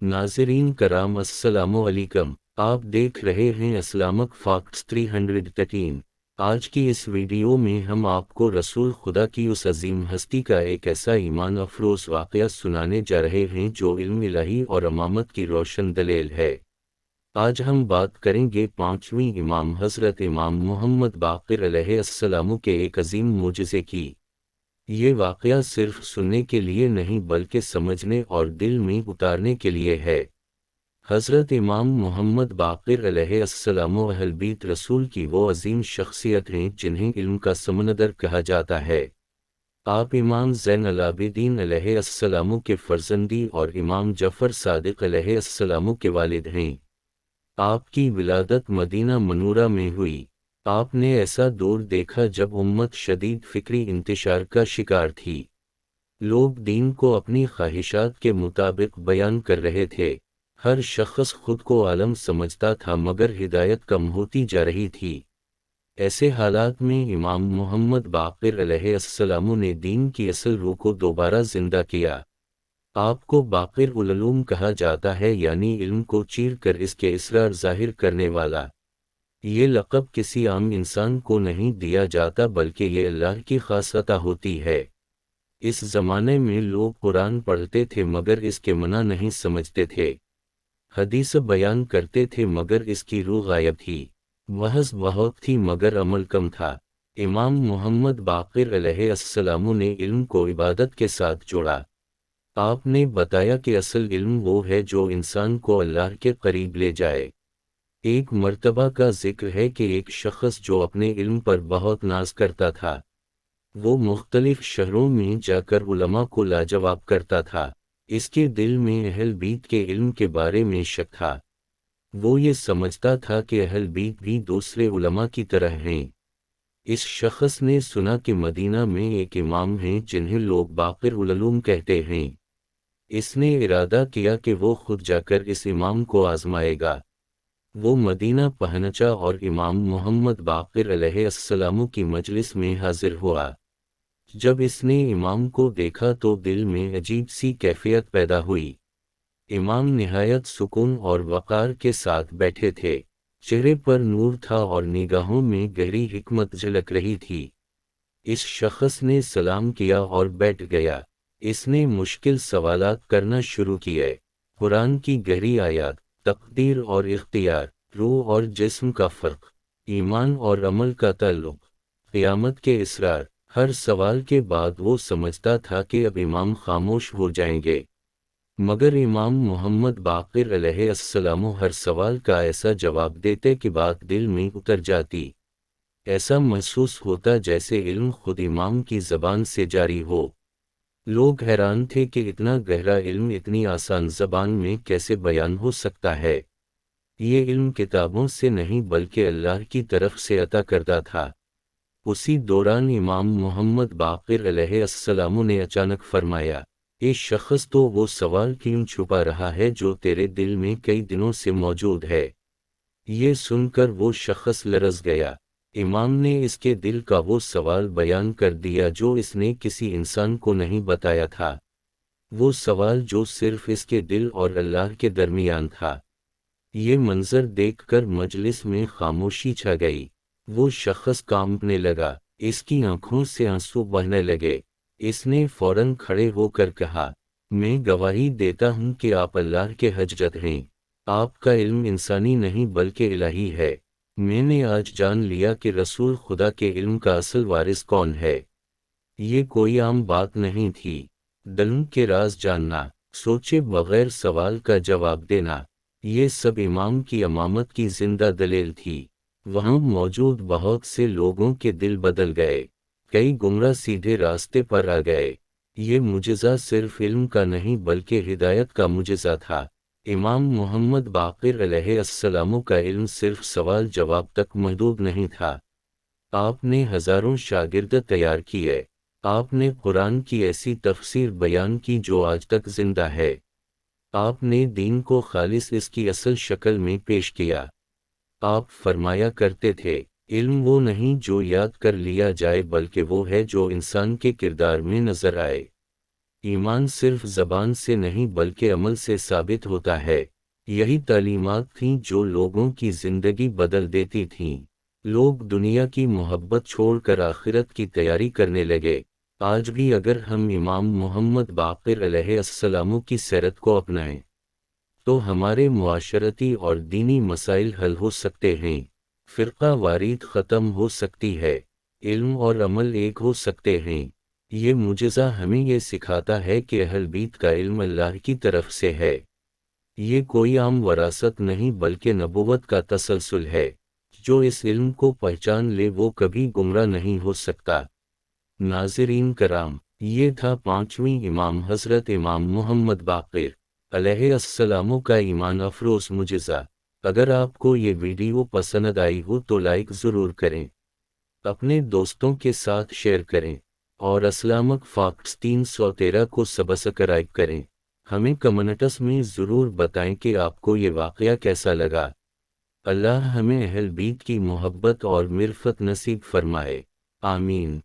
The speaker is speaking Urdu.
ناظرین کرام السلام علیکم، آپ دیکھ رہے ہیں اسلامک فیکٹس 313۔ آج کی اس ویڈیو میں ہم آپ کو رسول خدا کی اس عظیم ہستی کا ایک ایسا ایمان افروز واقعہ سنانے جا رہے ہیں جو علم الہی اور امامت کی روشن دلیل ہے۔ آج ہم بات کریں گے پانچویں امام حضرت امام محمد باقر علیہ السلام کے ایک عظیم معجزے کی۔ یہ واقعہ صرف سننے کے لیے نہیں بلکہ سمجھنے اور دل میں اتارنے کے لیے ہے۔ حضرت امام محمد باقر علیہ السلام اہل بیت رسول کی وہ عظیم شخصیت ہیں جنہیں علم کا سمندر کہا جاتا ہے۔ آپ امام زین العابدین علیہ السلام کے فرزندی اور امام جعفر صادق علیہ السلام کے والد ہیں۔ آپ کی ولادت مدینہ منورہ میں ہوئی۔ آپ نے ایسا دور دیکھا جب امت شدید فکری انتشار کا شکار تھی۔ لوگ دین کو اپنی خواہشات کے مطابق بیان کر رہے تھے۔ ہر شخص خود کو عالم سمجھتا تھا مگر ہدایت کم ہوتی جا رہی تھی۔ ایسے حالات میں امام محمد باقر علیہ السلام نے دین کی اصل روح کو دوبارہ زندہ کیا۔ آپ کو باقر العلوم کہا جاتا ہے، یعنی علم کو چیر کر اس کے اسرار ظاہر کرنے والا۔ یہ لقب کسی عام انسان کو نہیں دیا جاتا بلکہ یہ اللہ کی خاص عطا ہوتی ہے۔ اس زمانے میں لوگ قرآن پڑھتے تھے مگر اس کے معنی نہیں سمجھتے تھے۔ حدیث بیان کرتے تھے مگر اس کی روح غائب تھی۔ وعظ بہت تھی مگر عمل کم تھا۔ امام محمد باقر علیہ السلام نے علم کو عبادت کے ساتھ جوڑا۔ آپ نے بتایا کہ اصل علم وہ ہے جو انسان کو اللہ کے قریب لے جائے۔ ایک مرتبہ کا ذکر ہے کہ ایک شخص جو اپنے علم پر بہت ناز کرتا تھا، وہ مختلف شہروں میں جا کر علماء کو لاجواب کرتا تھا۔ اس کے دل میں اہل بیت کے علم کے بارے میں شک تھا۔ وہ یہ سمجھتا تھا کہ اہل بیت بھی دوسرے علماء کی طرح ہیں۔ اس شخص نے سنا کہ مدینہ میں ایک امام ہیں جنہیں لوگ باقر العلوم کہتے ہیں۔ اس نے ارادہ کیا کہ وہ خود جا کر اس امام کو آزمائے گا۔ وہ مدینہ پہنچا اور امام محمد باقر علیہ السلام کی مجلس میں حاضر ہوا۔ جب اس نے امام کو دیکھا تو دل میں عجیب سی کیفیت پیدا ہوئی۔ امام نہایت سکون اور وقار کے ساتھ بیٹھے تھے، چہرے پر نور تھا اور نگاہوں میں گہری حکمت جھلک رہی تھی۔ اس شخص نے سلام کیا اور بیٹھ گیا۔ اس نے مشکل سوالات کرنا شروع کیے۔ قرآن کی گہری آیات، تقدیر اور اختیار، روح اور جسم کا فرق، ایمان اور عمل کا تعلق، قیامت کے اسرار۔ ہر سوال کے بعد وہ سمجھتا تھا کہ اب امام خاموش ہو جائیں گے، مگر امام محمد باقر علیہ السلام ہر سوال کا ایسا جواب دیتے کہ بات دل میں اتر جاتی۔ ایسا محسوس ہوتا جیسے علم خود امام کی زبان سے جاری ہو۔ لوگ حیران تھے کہ اتنا گہرا علم اتنی آسان زبان میں کیسے بیان ہو سکتا ہے۔ یہ علم کتابوں سے نہیں بلکہ اللہ کی طرف سے عطا کردہ تھا۔ اسی دوران امام محمد باقر علیہ السلام نے اچانک فرمایا، اے شخص، تو وہ سوال کیوں چھپا رہا ہے جو تیرے دل میں کئی دنوں سے موجود ہے؟ یہ سن کر وہ شخص لرز گیا۔ امام نے اس کے دل کا وہ سوال بیان کر دیا جو اس نے کسی انسان کو نہیں بتایا تھا، وہ سوال جو صرف اس کے دل اور اللہ کے درمیان تھا۔ یہ منظر دیکھ کر مجلس میں خاموشی چھا گئی۔ وہ شخص کانپنے لگا، اس کی آنکھوں سے آنسو بہنے لگے۔ اس نے فوراً کھڑے ہو کر کہا، میں گواہی دیتا ہوں کہ آپ اللہ کے حجت ہیں۔ آپ کا علم انسانی نہیں بلکہ الہی ہے۔ میں نے آج جان لیا کہ رسول خدا کے علم کا اصل وارث کون ہے۔ یہ کوئی عام بات نہیں تھی۔ دلوں کے راز جاننا، سوچے بغیر سوال کا جواب دینا، یہ سب امام کی امامت کی زندہ دلیل تھی۔ وہاں موجود بہت سے لوگوں کے دل بدل گئے، کئی گمراہ سیدھے راستے پر آ گئے۔ یہ معجزہ صرف علم کا نہیں بلکہ ہدایت کا معجزہ تھا۔ امام محمد باقر علیہ السلام کا علم صرف سوال جواب تک محدود نہیں تھا۔ آپ نے ہزاروں شاگرد تیار کیے۔ آپ نے قرآن کی ایسی تفسیر بیان کی جو آج تک زندہ ہے۔ آپ نے دین کو خالص اس کی اصل شکل میں پیش کیا۔ آپ فرمایا کرتے تھے، علم وہ نہیں جو یاد کر لیا جائے بلکہ وہ ہے جو انسان کے کردار میں نظر آئے۔ ایمان صرف زبان سے نہیں بلکہ عمل سے ثابت ہوتا ہے۔ یہی تعلیمات تھیں جو لوگوں کی زندگی بدل دیتی تھیں۔ لوگ دنیا کی محبت چھوڑ کر آخرت کی تیاری کرنے لگے۔ آج بھی اگر ہم امام محمد باقر علیہ السلام کی سیرت کو اپنائیں تو ہمارے معاشرتی اور دینی مسائل حل ہو سکتے ہیں، فرقہ واریت ختم ہو سکتی ہے، علم اور عمل ایک ہو سکتے ہیں۔ یہ معجزہ ہمیں یہ سکھاتا ہے کہ اہل بیت کا علم اللہ کی طرف سے ہے۔ یہ کوئی عام وراثت نہیں بلکہ نبوت کا تسلسل ہے۔ جو اس علم کو پہچان لے وہ کبھی گمراہ نہیں ہو سکتا۔ ناظرین کرام، یہ تھا 5ویں امام حضرت امام محمد باقر علیہ السلام کا ایمان افروز معجزہ۔ اگر آپ کو یہ ویڈیو پسند آئی ہو تو لائک ضرور کریں، اپنے دوستوں کے ساتھ شیئر کریں اور اسلامک فیکٹس 313 کو سبسکرائب کریں۔ ہمیں کمنٹس میں ضرور بتائیں کہ آپ کو یہ واقعہ کیسا لگا۔ اللہ ہمیں اہل بیت کی محبت اور معرفت نصیب فرمائے، آمین۔